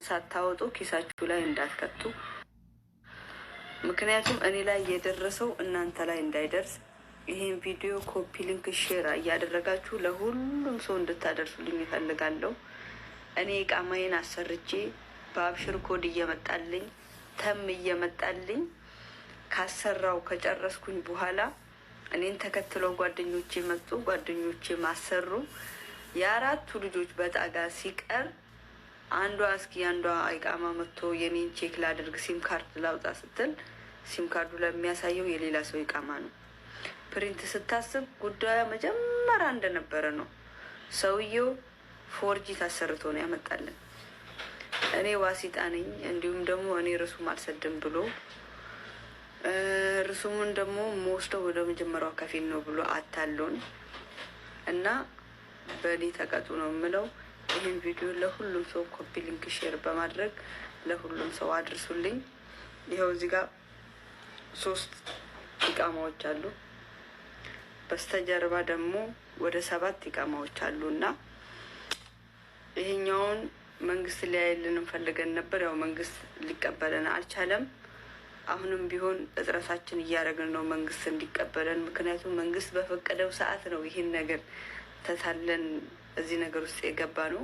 ሳታወጡ ኪሳችሁ ላይ እንዳትከቱ። ምክንያቱም እኔ ላይ የደረሰው እናንተ ላይ እንዳይደርስ ይሄን ቪዲዮ ኮፒ ሊንክ ሼር እያደረጋችሁ ለሁሉም ሰው እንድታደርሱልኝ ይፈልጋለሁ። እኔ ቃማዬን አሰርቼ በአብሽር ኮድ እየመጣልኝ ተም እየመጣልኝ ካሰራው ከጨረስኩኝ በኋላ እኔን ተከትለው ጓደኞቼ መጡ። ጓደኞቼ ማሰሩ የአራቱ ልጆች በጣጋ ሲቀር አንዷ እስኪ አንዷ ኢቃማ መጥቶ የኔን ቼክ ላድርግ ሲም ካርድ ላውጣ ስትል ሲም ካርዱ ለሚያሳየው የሌላ ሰው ኢቃማ ነው። ፕሪንት ስታስብ ጉዳዩ መጀመሪያ እንደነበረ ነው። ሰውየው ፎርጂ ታሰርቶ ነው ያመጣልን። እኔ ዋሲጣ ነኝ፣ እንዲሁም ደግሞ እኔ ርሱም አልሰድም ብሎ ርሱሙን ደግሞ መወስደው ወደ መጀመሪያው ከፊል ነው ብሎ አታሎን እና በእኔ ተቀጡ ነው የምለው። ይህን ቪዲዮ ለሁሉም ሰው ኮፒ ሊንክ ሼር በማድረግ ለሁሉም ሰው አድርሱልኝ። ይኸው እዚህ ጋር 3 ኢቃማዎች አሉ። በስተጀርባ ደግሞ ወደ 7 ኢቃማዎች አሉ እና ይሄኛውን መንግስት ሊያይልን እንፈልገን ነበር። ያው መንግስት ሊቀበለን አልቻለም። አሁንም ቢሆን እጥረታችን እያደረግን ነው መንግስት እንዲቀበለን። ምክንያቱም መንግስት በፈቀደው ሰዓት ነው ይህን ነገር ተታለን እዚህ ነገር ውስጥ የገባ ነው።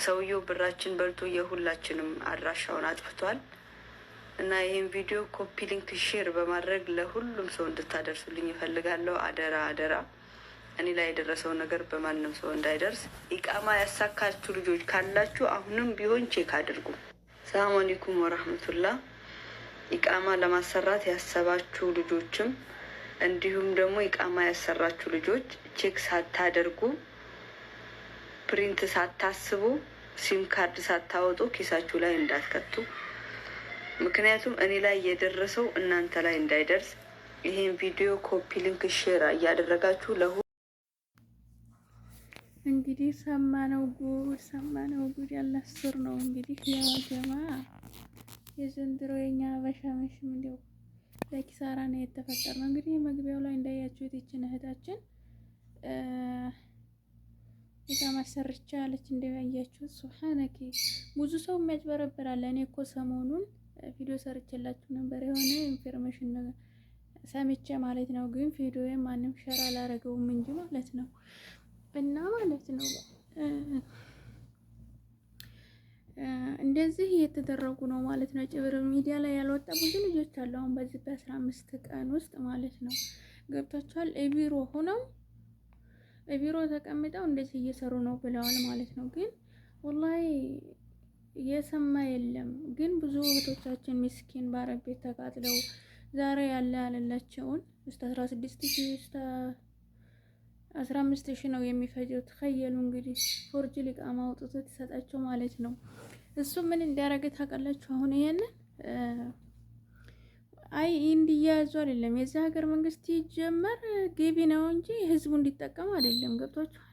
ሰውየው ብራችን በልቶ የሁላችንም አድራሻውን አጥፍቷል እና ይህን ቪዲዮ ኮፒ ሊንክ ሼር በማድረግ ለሁሉም ሰው እንድታደርሱልኝ ይፈልጋለሁ። አደራ አደራ፣ እኔ ላይ የደረሰው ነገር በማንም ሰው እንዳይደርስ። ኢቃማ ያሳካችሁ ልጆች ካላችሁ አሁንም ቢሆን ቼክ አድርጉ። ሰላም አለይኩም ወራህመቱላህ። ኢቃማ ለማሰራት ያሰባችሁ ልጆችም እንዲሁም ደግሞ ኢቃማ ያሰራችሁ ልጆች ቼክ ሳታደርጉ ፕሪንት ሳታስቡ ሲም ካርድ ሳታወጡ ኪሳችሁ ላይ እንዳትከቱ። ምክንያቱም እኔ ላይ የደረሰው እናንተ ላይ እንዳይደርስ ይሄን ቪዲዮ ኮፒ ሊንክ ሼር እያደረጋችሁ እንግዲህ ሰማነው ጉድ ያላስር ነው። እንግዲህ ያው ጀማ የዘንድሮ የኛ በሻመሽም እንዲያው ለኪሳራ ነው የተፈጠረው። እንግዲህ መግቢያው ላይ እንዳያችሁት ይችን እህታችን ኢቃማ ሰርቻ አለች። እንደያያችሁት ሱብሃነኪ ብዙ ሰው የሚያጭበረብራል። እኔ እኮ ሰሞኑን ቪዲዮ ሰርቼላችሁ ነበር የሆነ ኢንፎርሜሽን ሰምቼ ማለት ነው። ግን ቪዲዮ ማንም ሸር አላረገውም እንጂ ማለት ነው እና ማለት ነው እንደዚህ እየተደረጉ ነው ማለት ነው። ጭብር ሚዲያ ላይ ያልወጣ ብዙ ልጆች አሉ። አሁን በዚህ በ15 ቀን ውስጥ ማለት ነው ገብቷቸዋል። ቢሮ ሆነው ቢሮ ተቀምጠው እንደዚህ እየሰሩ ነው ብለዋል ማለት ነው። ግን ወላሂ የሰማ የለም። ግን ብዙ እህቶቻችን ምስኪን ባረብ ቤት ተቃጥለው ዛሬ ያለ ያለላቸውን እስከ 16,000 እስከ 15,000 ነው የሚፈጀው። ተኸየሉ እንግዲህ ፎርጅ ኢቃማ አውጥቶ ተሰጣቸው ማለት ነው። እሱ ምን እንዲያረገ ታውቃላችሁ? አሁን ይሄንን አይ እንዲያዙ አይደለም የዚህ ሀገር መንግስት ይጀመር ገቢ ነው እንጂ ህዝቡ እንዲጠቀም አይደለም። ገብቷችኋል?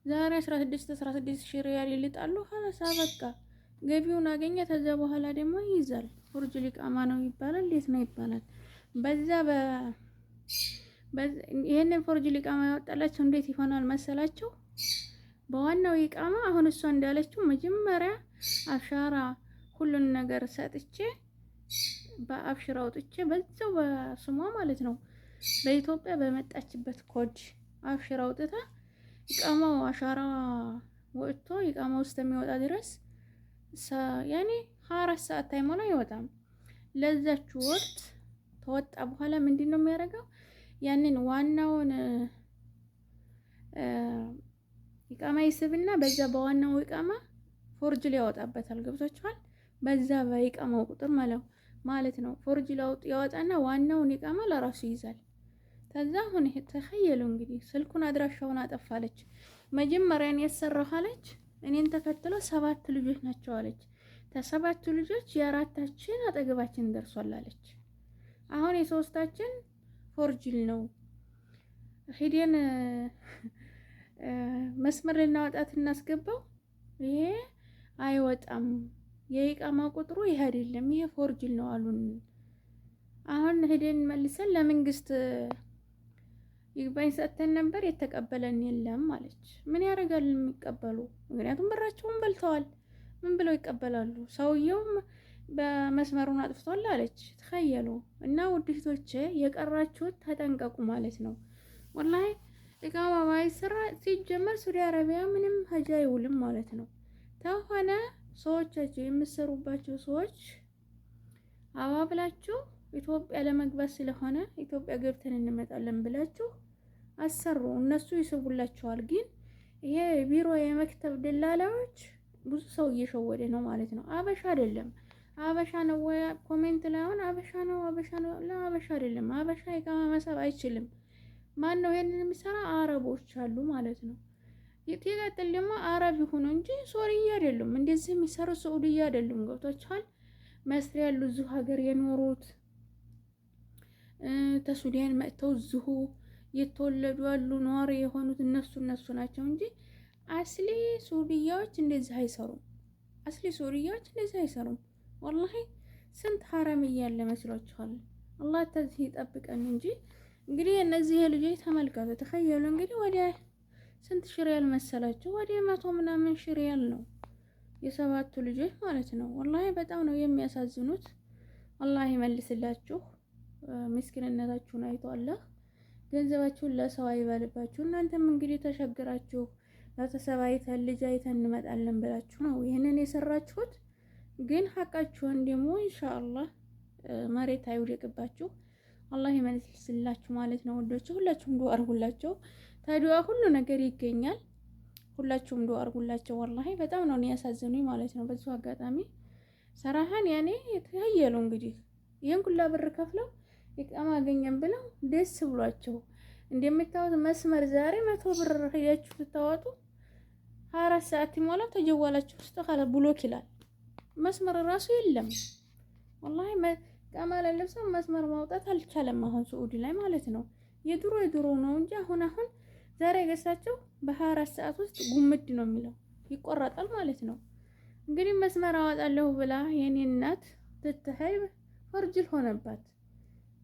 ዛሬ 16,000 ሪያል ይልጣሉ። ሀላሳ በቃ ገቢውን አገኘ። ከዛ በኋላ ደግሞ ይይዛል። ፎርጅ ኢቃማ ነው ይባላል። እንዴት ነው ይባላል? ይሄንን ፎርጅ ኢቃማ ያወጣላችሁ እንዴት ይሆናል መሰላችሁ? በዋናው ኢቃማ አሁን እሷ እንዳለችው መጀመሪያ አሻራ ሁሉን ነገር ሰጥቼ በአብሽራ አውጥቼ በዛው በስሟ ማለት ነው በኢትዮጵያ በመጣችበት ኮድ አብሽራ አውጥታ ኢቃማው አሻራ ወጥቶ ኢቃማው ውስጥ የሚወጣ ድረስ ያኔ 24 ሰዓት ታይሞላ አይወጣም። ለዛች ወቅት ተወጣ በኋላ ምንድነው የሚያደርገው? ያንን ዋናውን ኢቃማ ይስብና በዛ በዋናው ኢቃማ ፎርጅ ሊያወጣበታል። ገብቷችኋል? በዛ በኢቃማው ቁጥር ማለት ነው ፎርጅ ያወጣና ዋናውን ኢቃማ ለራሱ ይይዛል። ከዛ አሁን ተኸየሉ እንግዲህ ስልኩን አድራሻውን አጠፋለች። መጀመሪያን ያሰራው አለች እኔን ተከትለው 7 ልጆች ናቸው አለች። ከ7ቱ ልጆች የ4ታችን አጠገባችን ደርሷል አለች። አሁን የ3ታችን ፎርጅል ነው ሄደን መስመር ልናወጣት እናስገባው። ይሄ አይወጣም፣ የኢቃማ ቁጥሩ ይሄ አይደለም፣ ይሄ ፎርጅል ነው አሉን። አሁን ሄደን መልሰን ለመንግስት ይግባኝ ሰጥተን ነበር፣ የተቀበለን የለም አለች። ምን ያደርጋል የሚቀበሉ? ምክንያቱም ብራቸውን በልተዋል። ምን ብለው ይቀበላሉ? ሰውየውም በመስመሩን አጥፍቷል አለች። ተኸየሉ እና ውድ እህቶቼ የቀራችሁት ተጠንቀቁ ማለት ነው። ወላሂ ኢቃማ ባይሰራ ሲጀመር ሳውዲ አረቢያ ምንም ሀጃ አይውልም ማለት ነው። ተሆነ ሰዎቻችሁ የምትሰሩባቸው ሰዎች አባብላችሁ ኢትዮጵያ ለመግባት ስለሆነ ኢትዮጵያ ገብተን እንመጣለን ብላችሁ አሰሩ። እነሱ ይስቡላችኋል። ግን ይሄ ቢሮ የመክተብ ደላላዎች ብዙ ሰው እየሸወደ ነው ማለት ነው። አበሻ አይደለም። አበሻ ነው ወይ ኮሜንት ላይ አሁን አበሻ ነው ለአበሻ አይደለም። አበሻ ኢቃማ መሳብ አይችልም። ማን ነው ይሄንን የሚሰራ? አረቦች አሉ ማለት ነው። ይቀጥል ደግሞ አረብ ይሁኑ እንጂ ሶሪያ አይደሉም። እንደዚህ የሚሰሩ ሳዑዲያ አይደሉም። ገብቶቻል። መስሪያ ያሉ እዚሁ ሀገር የኖሩት ተሱዳን መጥተው እዚሁ የተወለዱ አሉ ነዋሪ የሆኑት እነሱ ናቸው እንጂ አስሊ ሱሪያዎች እንደዚህ አይሰሩም። አስሊ ሱሪያዎች እንደዚህ አይሰሩም። ወላሂ ስንት ሐራም እያለ መስሏችኋል? አላህ ተዚህ ይጠብቀን እንጂ እንግዲህ እነዚህ ልጆች ተመልከቱ። ተኸየሉ እንግዲህ ወደ ስንት ሺህ ሪያል መሰላችሁ? ወደ 100 ምናምን ሺህ ሪያል ነው የሰባቱ ልጆች ማለት ነው። ወላሂ በጣም ነው የሚያሳዝኑት። አላህ ይመልስላችሁ። ምስኪንነታችሁን አይቶ አላህ ገንዘባችሁን ለሰው አይበልባችሁ። እናንተም እንግዲህ ተሸግራችሁ ቤተሰብ አይተን ልጅ አይተን እንመጣለን ብላችሁ ነው ይሄንን የሰራችሁት። ግን ሐቃችሁን ደግሞ ኢንሻአላህ መሬት አይውደቅባችሁ። አላህ ይመልስላችሁ ማለት ነው። ወዶች ሁላችሁም ዱአ አርጉላቸው። ታዲያ ሁሉ ነገር ይገኛል። ሁላችሁም ዱአ አርጉላቸው። ወላሂ በጣም ነው ያሳዘኑኝ ማለት ነው። በዚህ አጋጣሚ ሰራሃን ያኔ ተያየሉ እንግዲህ ይሄን ኩላ ብር ከፍለው ኢቃማ አገኘን ብለው ደስ ብሏቸው እንደምታዩት መስመር ዛሬ 100 ብር ሄዳችሁ ስታወጡ 24 ሰዓት ይሞላል ተጀዋላችሁ ውስጥ ካለ ብሎክ ይላል። መስመር ራሱ የለም። ወላሂ ኢቃማ ለለብሰው መስመር ማውጣት አልቻለም። አሁን ሳዑዲ ላይ ማለት ነው። የድሮ ነው እንጂ አሁን ዛሬ ገሳቸው በ24 ሰዓት ውስጥ ጉምድ ነው የሚለው ይቆረጣል ማለት ነው። እንግዲህ መስመር አወጣለሁ ብላ የኔ እናት ትተሄድ ፈርጅል ሆነባት።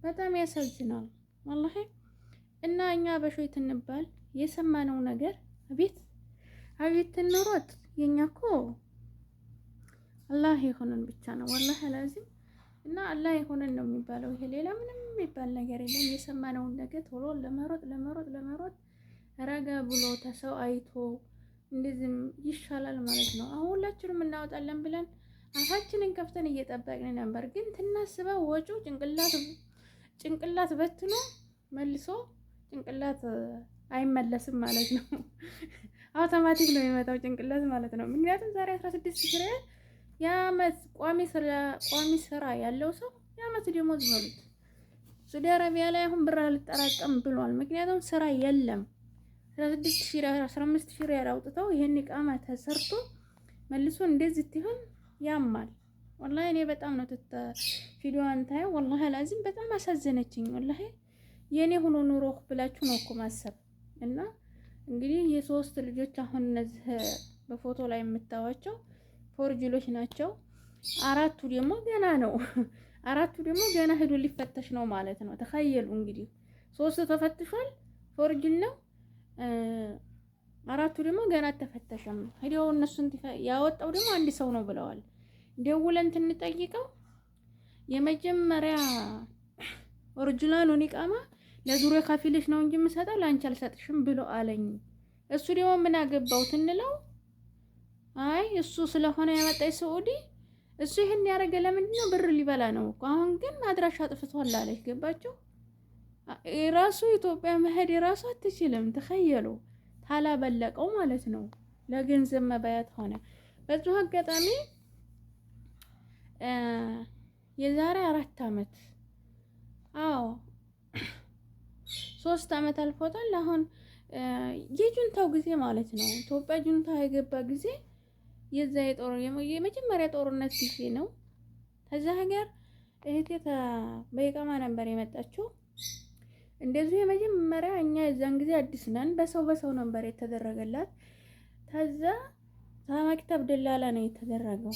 በጣም ያሳዝናል ወላሂ። እና እኛ በሾይት እንባል የሰማነው ነገር አቤት ትንሮት የኛ እኮ አላህ ይሆነን ብቻ ነው ወላሂ አላዚም። እና አላህ ይሆነን ነው የሚባለው። ይሄ ሌላ ምንም የሚባል ነገር የለም። የሰማነውን ነገር ቶሎ ለመሮጥ ረጋ ብሎ ተሰው አይቶ እንደዚህም ይሻላል ማለት ነው። አሁን ሁላችንም እናወጣለን ብለን አፋችንን ከፍተን እየጠበቅን ነበር። ግን ትናስበው ወጪው ጭንቅላት በትኖ መልሶ ጭንቅላት አይመለስም ማለት ነው። አውቶማቲክ ነው የሚመጣው ጭንቅላት ማለት ነው። ምክንያቱም ዛሬ 16 ሺህ ሪያል የዓመት ቋሚ ስራ ያለው ሰው የዓመት ደሞዝ በሉት። ሳዑዲ አረቢያ ላይ አሁን ብር አልጠራቀም ብሏል። ምክንያቱም ስራ የለም። 16 ሺህ ሪያል 15 ሺህ ሪያል አውጥተው ይሄን ኢቃማ ተሰርቶ መልሶ እንደዚህ ትሆን ያማል። ወላሂ እኔ በጣም ነው ቪዲዮዋን ታየው ወላሂ ላዚም በጣም አሳዘነችኝ። ወላሂ የኔ ሆኖ ኑሮ ብላችሁ ነው እኮ ማሰብ። እና እንግዲህ የሶስት ልጆች አሁን እነዚህ በፎቶ ላይ የምታዋቸው ፎርጅሎች ናቸው። አራቱ ደግሞ ገና ሄዶ ሊፈተሽ ነው ማለት ነው። ተኸየሉ እንግዲህ 3 ተፈትሿል፣ ፎርጅል ነው። አራቱ ደግሞ ገና ተፈተሸም። ሄደው እነሱን ያወጣው ደግሞ አንድ ሰው ነው ብለዋል። ደውለን እንጠይቀው የመጀመሪያ ኦሪጂናሉን ኢቃማ ለዙሪያ ካፊልሽ ነው እንጂ የምሰጠው ላንቺ አልሰጥሽም ብሎ አለኝ። እሱ ደግሞ ምን አገባው እንለው? አይ እሱ ስለሆነ ያመጣኝ ሳዑዲ እሱ ይሄን ያደረገ ለምንድን ነው? ብር ሊበላ ነው እኮ። አሁን ግን አድራሻ አጥፍቷል አለች። ገባችሁ? ራሱ ኢትዮጵያ መሄድ ራሱ አትችልም። ተኸየሉ ታላበለቀው ማለት ነው። ለገንዘብ መባያት ሆነ። በዚሁ አጋጣሚ የዛሬ 4 አመት 3 አመት አልፎታል። አሁን የጁንታው ጊዜ ማለት ነው። ኢትዮጵያ ጁንታ የገባ ጊዜ የዛ የመጀመሪያ ጦርነት ጊዜ ነው። ከዛ ሀገር እህቴ በኢቃማ ነበር የመጣችው። እንደዚህ የመጀመሪያ እኛ የዛን ጊዜ አዲስ ነን። በሰው ነበር የተደረገላት። ከዛ መክተብ ደላላ ነው የተደረገው።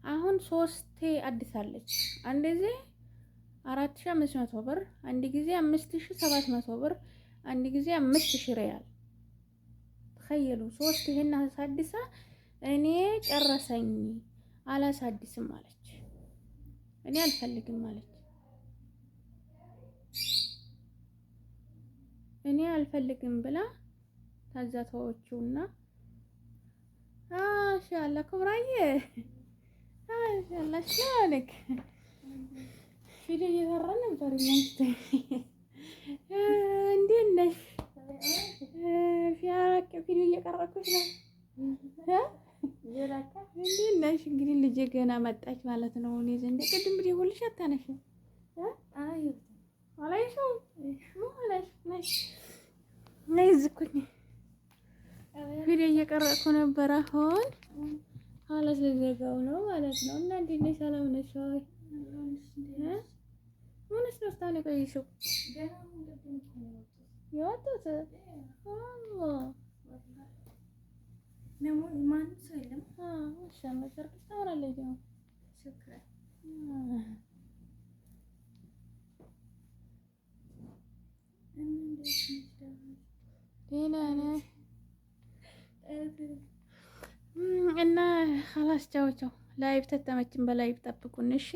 አሁን 3 አዲስ አለች። አንድ ጊዜ 4500 ብር፣ አንድ ጊዜ 5700 ብር፣ አንድ ጊዜ 5000 ሪያል። ተኸየሉ 3 ይሄን አዲሳ እኔ ጨረሰኝ አላሳድስም አለች። እኔ አልፈልግም አለች። እኔ አልፈልግም ብላ ታዛተዎቹና ማሻአላ ኩብራዬ ማሻአላ ሽሎንክ ቪዲዮ እየሰራ ነበር። እንዴት ነሽ? ፊያራቅ ቪዲዮ እየቀረኩሽ ነው። እንዴት ነሽ? እንግዲህ ልጄ ገና መጣች ማለት ነው። እኔ ዘንድ ቅድም ብደውልሽ አታነሽም። አላየሽውም ማለት ነሽ? ነይ እዚህ እኮ ቪዲዮ እየቀረኩ ነበር። አሁን ኋላስ ልዘጋው ነው ማለት ነው። እና እንዴት ነሽ? ሰላም ነሽ ወይ? ምንስ ነው ስታኔ ቆይሽው የወጡት ማንም ሰው የለም። ነገር ታወራለች ነው ደህና ነህ? እና ሀላስ ቻው ቻው። ላይቭ ተተመችን በላይቭ ጠብቁን እሺ።